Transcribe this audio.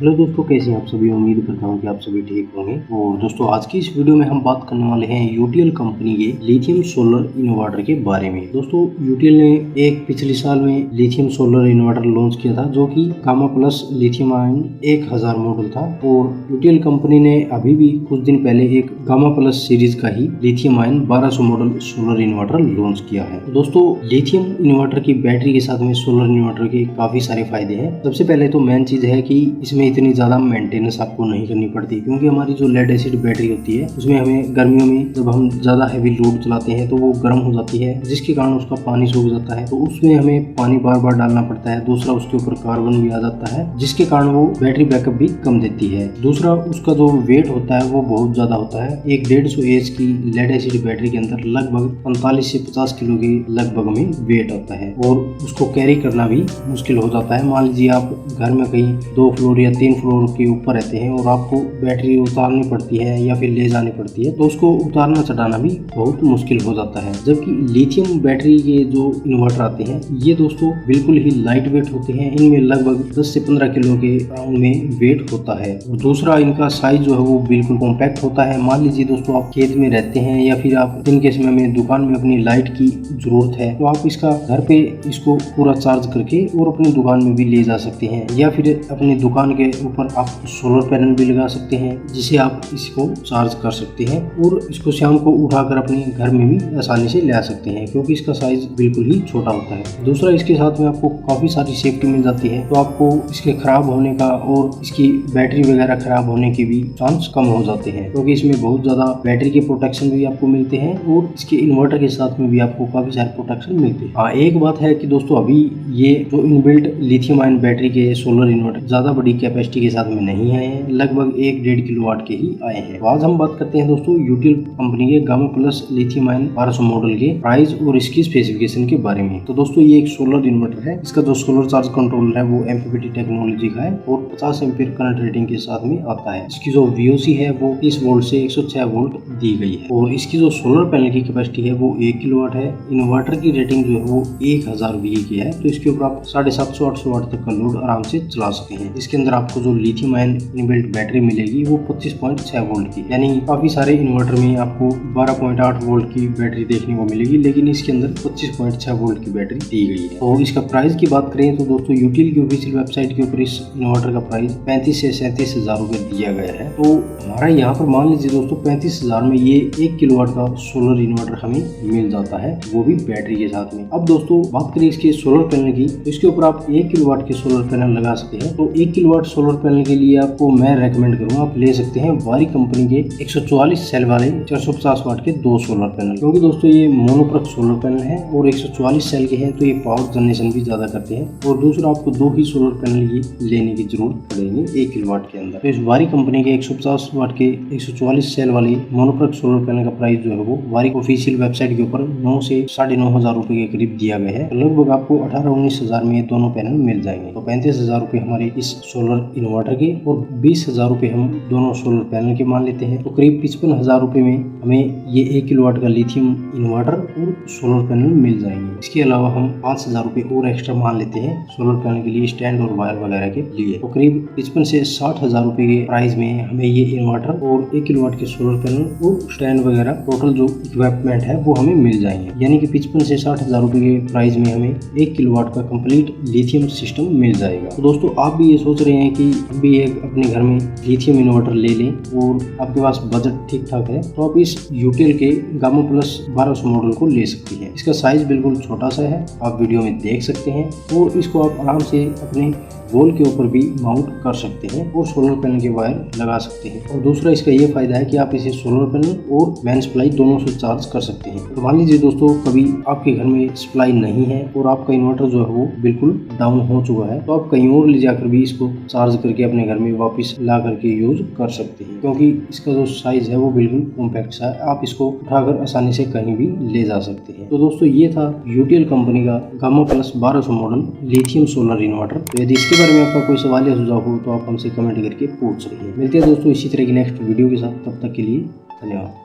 Hello दोस्तों, कैसे हैं आप सभी। उम्मीद करता हूं कि आप सभी ठीक होंगे। और दोस्तों, आज की इस वीडियो में हम बात करने वाले हैं यूटीएल कंपनी के लिथियम सोलर इन्वर्टर के बारे में। दोस्तों, यूटीएल ने एक पिछले साल में लिथियम सोलर इन्वर्टर लॉन्च किया था, जो कि gamma plus lithium ion 1000 model था। और यूटीएल कंपनी ने अभी भी कुछ दिन पहले एक गामा प्लस सीरीज का ही lithium ion 1200 model solar inverter launch किया है। दोस्तों, लिथियम इन्वर्टर की बैटरी के साथ में सोलर इन्वर्टर के काफी सारे फायदे हैं। सबसे पहले तो मेन चीज है कि इसमें इतनी ज्यादा मेंटेनेंस आपको नहीं करनी पड़ती, क्योंकि हमारी जो लेड एसिड बैटरी होती है उसमें हमें गर्मियों में जब हम ज्यादा हैवी लोड चलाते हैं तो वो गर्म हो जाती है, जिसके कारण उसका पानी सूख जाता है। तो उसमें हमें पानी बार बार डालना पड़ता है। दूसरा, उसके ऊपर कार्बन भी आ जाता है, जिसके कारण वो बैटरी बैकअप भी कम देती है। दूसरा, उसका जो वेट होता है वो बहुत ज्यादा होता है। एक 150 एच की लेड एसिड बैटरी के अंदर लगभग 45 से 50 किलो के लगभग में वेट आता है, और उसको कैरी करना भी मुश्किल हो जाता है। मान लीजिए आप घर में कहीं 2 फ्लोर या 3 फ्लोर के ऊपर रहते हैं और आपको बैटरी उतारनी पड़ती है या फिर ले जानी पड़ती है, तो उसको उतारना चढ़ाना भी बहुत मुश्किल हो जाता है। जबकि लिथियम बैटरी के जो इन्वर्टर आते हैं ये दोस्तों बिल्कुल ही लाइट वेट होते हैं। इनमें लगभग 10 से 15 किलो के राउंड में वेट होता है। और दूसरा, इनका साइज जो है वो बिल्कुल कॉम्पैक्ट होता है। मान लीजिए दोस्तों, आप खेत में रहते हैं या फिर आप दिन के समय में दुकान में अपनी लाइट की जरूरत है, तो आप इसका घर पे इसको पूरा चार्ज करके और अपनी दुकान में भी ले जा सकते हैं, या फिर अपनी दुकान के ऊपर आप सोलर पैनल भी लगा सकते हैं, जिसे आप इसको चार्ज कर सकते हैं और इसको शाम को उठाकर अपने घर में भी आसानी से ले आ सकते हैं, क्योंकि इसका साइज बिल्कुल ही छोटा होता है। दूसरा, इसके साथ में आपको काफी सारी सेफ्टी मिल जाती है, तो आपको इसके खराब होने का और इसकी बैटरी वगैरह खराब होने के भी चांस कम हो जाते हैं, क्योंकि इसमें बहुत ज्यादा बैटरी के प्रोटेक्शन भी आपको मिलते हैं और इसके इन्वर्टर के साथ में भी आपको काफी सारे प्रोटेक्शन मिलते हैं। हाँ, एक बात है कि दोस्तों, अभी ये जो इनबिल्ट लिथियम आयन बैटरी के सोलर इन्वर्टर ज्यादा बड़ी कैपेसिटी के साथ में नहीं आए हैं, लगभग 1-1.5 किलोवाट के ही आए हैं। तो आज हम बात करते हैं दोस्तों यूटीएल कंपनी के gamma plus lithium ion 1200 model के प्राइस और इसकी स्पेसिफिकेशन के बारे में। तो दोस्तों, ये एक सोलर इन्वर्टर है। इसका जो सोलर चार्ज कंट्रोलर है वो एमपीपीटी टेक्नोलॉजी का है और 50 एम्पीयर करंट रेटिंग के साथ में आता है। इसकी जो वीओसी है वो 30 वोल्ट से 106 वोल्ट दी गई है, और इसकी जो सोलर पैनल की कैपेसिटी है वो 1 किलोवाट है। इन्वर्टर की रेटिंग जो है वो 1000 VA की है, तो इसके ऊपर आप 750-800 वाट तक का लोड आराम से चला सकते हैं। इसके अंदर आपको जो लिथियम आयन इनबिल्ट बैटरी मिलेगी वो 25.6 वोल्ट की, यानी काफी सारे इन्वर्टर में आपको 12.8 वोल्ट की बैटरी देखने को मिलेगी, लेकिन इसके अंदर 25.6 वोल्ट की बैटरी दी गई है। तो इसका प्राइस की बात करें तो दोस्तों, यूटीएल की ऑफिशियल वेबसाइट के ऊपर इस इन्वर्टर का प्राइस 35 से 37 हजार रुपए दिया गया है। तो हमारा यहाँ पर मान लीजिए दोस्तों 35 हजार में ये 1 किलोवाट का सोलर इन्वर्टर हमें मिल जाता है, वो भी बैटरी के साथ में। अब दोस्तों, बात करें इसके सोलर पैनल की, तो इसके ऊपर आप 1 किलोवाट के सोलर पैनल लगा सकते हैं। तो 1 किलोवाट सोलर पैनल के लिए आपको मैं रेकमेंड करूंगा, आप ले सकते हैं वारी कंपनी के 144 सेल वाले 450 वाट के 2 सोलर पैनल, क्योंकि दोस्तों ये मोनोप्रक सोलर पैनल है और 144 सेल के हैं, तो ये पावर जनरेशन भी ज्यादा करते हैं। और दूसरा, आपको 2 ही सोलर पैनल ही लेने की जरूरत पड़ेगी 1 किलोवाट के अंदर। तो इस वारी कंपनी के 150 वाट के 144 सेल वाले मोनोप्रक सोलर पैनल का प्राइस जो है वो वारी ऑफिशियल वेबसाइट के ऊपर 9 से 9.5 हजार रुपए के करीब दिया गया है। लगभग आपको 18-19 हजार में ये दोनों पैनल मिल जाएंगे। तो 35 हजार रुपए हमारे इस सोलर इन्वर्टर के और 20 हजार रुपए हम दोनों सोलर पैनल के मान लेते हैं। तो करीब 55 हजार रुपए में हमें ये 1 किलोवाट का लिथियम इन्वर्टर और सोलर पैनल मिल जाएंगे। इसके अलावा हम 5 हजार रुपए और एक्स्ट्रा मान लेते हैं सोलर पैनल के लिए, स्टैंड और वायर वगैरह के लिए। तो करीब 55 से 60 हजार रुपए के प्राइस में हमें ये इन्वर्टर और 1 किलोवाट के सोलर पैनल और स्टैंड वगैरह टोटल जो इक्विपमेंट है वो हमें मिल जाएंगे। यानी कि 55 से 60 हजार रुपए के प्राइस में हमें 1 किलोवाट का कंप्लीट लिथियम सिस्टम मिल जाएगा। तो दोस्तों, आप भी ये सोच रहे हैं कि आप भी एक अपने घर में लिथियम इन्वर्टर ले लें और आपके पास बजट ठीक ठाक है, तो आप इस यूटीएल के गामा प्लस 1200 मॉडल को ले सकते हैं। इसका साइज बिल्कुल छोटा सा है, आप वीडियो में देख सकते हैं, और इसको आप आराम से अपने वॉल के ऊपर भी माउंट कर सकते हैं और सोलर पैनल के वायर लगा सकते हैं। और दूसरा, इसका ये फायदा है कि आप इसे सोलर पैनल और मेन सप्लाई दोनों से चार्ज कर सकते हैं। तो मान लीजिए दोस्तों, कभी आपके घर में सप्लाई नहीं है और आपका इन्वर्टर जो है वो बिल्कुल डाउन हो चुका है, तो आप कहीं और ले जाकर भी इसको चार्ज करके अपने घर में वापस ला करके यूज कर सकते हैं, क्योंकि इसका जो साइज है वो बिल्कुल कॉम्पैक्ट सा है। आप इसको उठाकर आसानी से कहीं भी ले जा सकते हैं। तो दोस्तों, ये था यूटीएल कंपनी का gamma plus 1200 model lithium solar inverter. तो यदि इसके बारे में आपका कोई सवाल या सुझाव हो तो आप हमसे कमेंट करके पूछ सकते हैं। मिलते हैं दोस्तों इसी तरह की नेक्स्ट वीडियो के साथ, तब तक के लिए धन्यवाद।